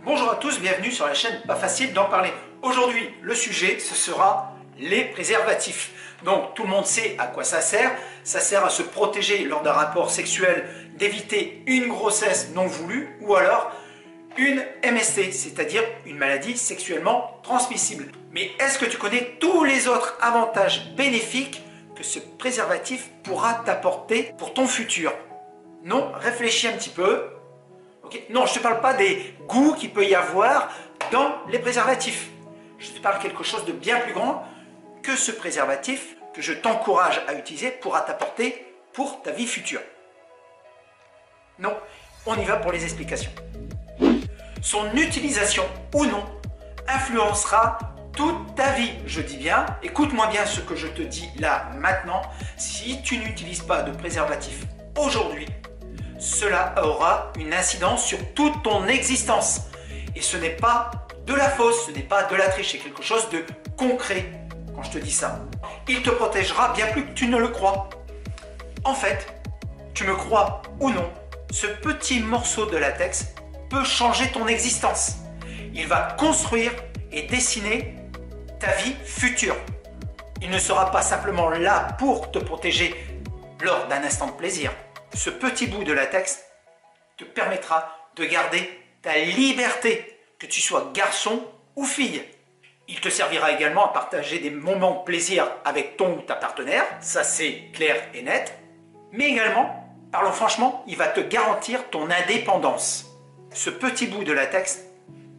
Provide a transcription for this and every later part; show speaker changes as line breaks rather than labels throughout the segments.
Bonjour à tous, bienvenue sur la chaîne Pas Facile d'en parler. Aujourd'hui, le sujet, ce sera les préservatifs. Donc, tout le monde sait à quoi ça sert. Ça sert à se protéger lors d'un rapport sexuel, d'éviter une grossesse non voulue ou alors une MST, c'est-à-dire une maladie sexuellement transmissible. Mais est-ce que tu connais tous les autres avantages bénéfiques que ce préservatif pourra t'apporter pour ton futur? Non, réfléchis un petit peu. Okay. Non, je ne te parle pas des goûts qu'il peut y avoir dans les préservatifs. Je te parle de quelque chose de bien plus grand que ce préservatif que je t'encourage à utiliser pourra t'apporter pour ta vie future. Non, on y va pour les explications. Son utilisation ou non influencera toute ta vie. Je dis bien, écoute-moi bien ce que je te dis là, maintenant. Si tu n'utilises pas de préservatif aujourd'hui, cela aura une incidence sur toute ton existence. Et ce n'est pas de la fausse, ce n'est pas de la triche, c'est quelque chose de concret quand je te dis ça. Il te protégera bien plus que tu ne le crois. En fait, tu me crois ou non, ce petit morceau de latex peut changer ton existence. Il va construire et dessiner ta vie future. Il ne sera pas simplement là pour te protéger lors d'un instant de plaisir. Ce petit bout de latex te permettra de garder ta liberté, que tu sois garçon ou fille. Il te servira également à partager des moments de plaisir avec ton ou ta partenaire, ça c'est clair et net. Mais également, parlons franchement, il va te garantir ton indépendance. Ce petit bout de latex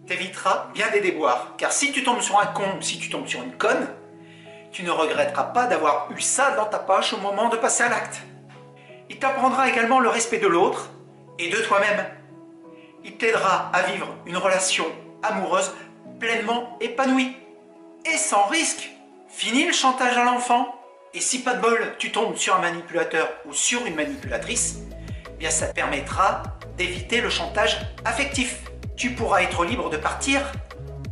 t'évitera bien des déboires. Car si tu tombes sur un con ou si tu tombes sur une conne, tu ne regretteras pas d'avoir eu ça dans ta poche au moment de passer à l'acte. Il t'apprendra également le respect de l'autre et de toi-même. Il t'aidera à vivre une relation amoureuse pleinement épanouie et sans risque. Fini le chantage à l'enfant. Et si pas de bol, tu tombes sur un manipulateur ou sur une manipulatrice, eh bien ça te permettra d'éviter le chantage affectif. Tu pourras être libre de partir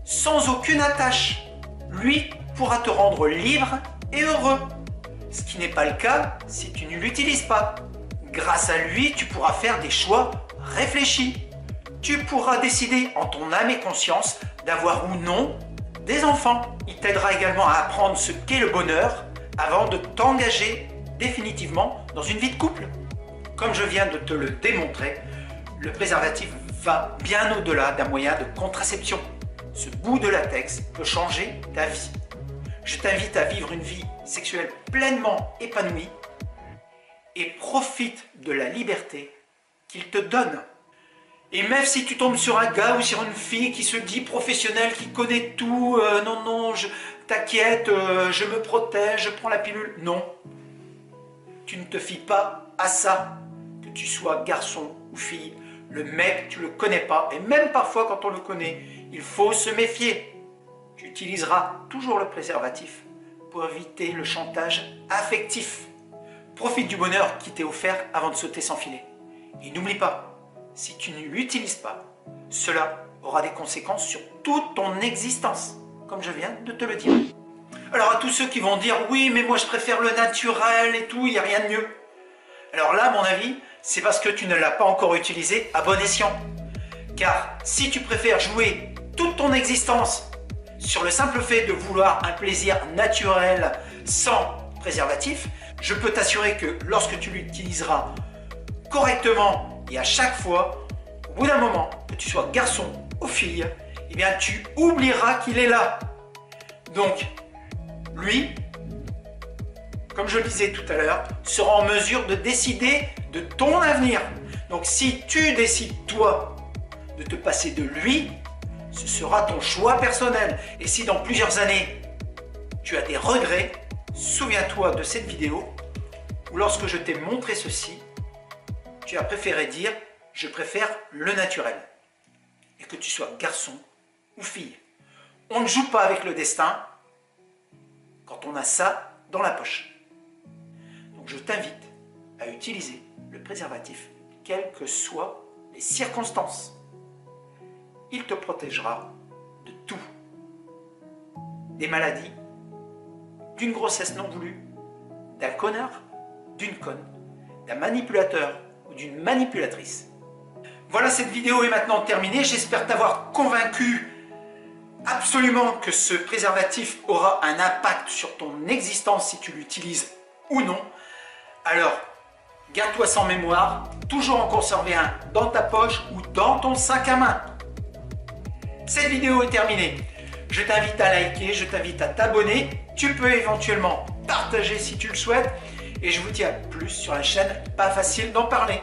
sans aucune attache. Lui pourra te rendre libre et heureux. Ce qui n'est pas le cas si tu ne l'utilises pas. Grâce à lui, tu pourras faire des choix réfléchis. Tu pourras décider en ton âme et conscience d'avoir ou non des enfants. Il t'aidera également à apprendre ce qu'est le bonheur avant de t'engager définitivement dans une vie de couple. Comme je viens de te le démontrer, le préservatif va bien au-delà d'un moyen de contraception. Ce bout de latex peut changer ta vie. Je t'invite à vivre une vie sexuelle pleinement épanouie et profite de la liberté qu'il te donne. Et même si tu tombes sur un gars ou sur une fille qui se dit professionnel, qui connaît tout, non, t'inquiète, je me protège, je prends la pilule. Non, tu ne te fies pas à ça, que tu sois garçon ou fille. Le mec, tu ne le connais pas. Et même parfois, quand on le connaît, il faut se méfier. Tu utiliseras toujours le préservatif pour éviter le chantage affectif. Profite du bonheur qui t'est offert avant de sauter sans filet. Et n'oublie pas, si tu ne l'utilises pas, cela aura des conséquences sur toute ton existence, comme je viens de te le dire. Alors à tous ceux qui vont dire « Oui, mais moi je préfère le naturel et tout, il n'y a rien de mieux ». Alors là, à mon avis, c'est parce que tu ne l'as pas encore utilisé à bon escient. Car si tu préfères jouer toute ton existence sur le simple fait de vouloir un plaisir naturel sans préservatif, je peux t'assurer que lorsque tu l'utiliseras correctement et à chaque fois, au bout d'un moment, que tu sois garçon ou fille, eh bien tu oublieras qu'il est là. Donc, lui, comme je le disais tout à l'heure, sera en mesure de décider de ton avenir. Donc si tu décides, toi, de te passer de lui, ce sera ton choix personnel. Et si dans plusieurs années, tu as des regrets, souviens-toi de cette vidéo où lorsque je t'ai montré ceci, tu as préféré dire « je préfère le naturel » et que tu sois garçon ou fille. On ne joue pas avec le destin quand on a ça dans la poche. Donc je t'invite à utiliser le préservatif, quelles que soient les circonstances. Il te protégera de tout. Des maladies, d'une grossesse non voulue, d'un connard, d'une conne, d'un manipulateur ou d'une manipulatrice. Voilà, cette vidéo est maintenant terminée. J'espère t'avoir convaincu absolument que ce préservatif aura un impact sur ton existence si tu l'utilises ou non. Alors, garde-toi ça en mémoire, toujours en conserver un dans ta poche ou dans ton sac à main. Cette vidéo est terminée. Je t'invite à liker, je t'invite à t'abonner. Tu peux éventuellement partager si tu le souhaites. Et je vous dis à plus sur la chaîne Pas Facile d'en parler.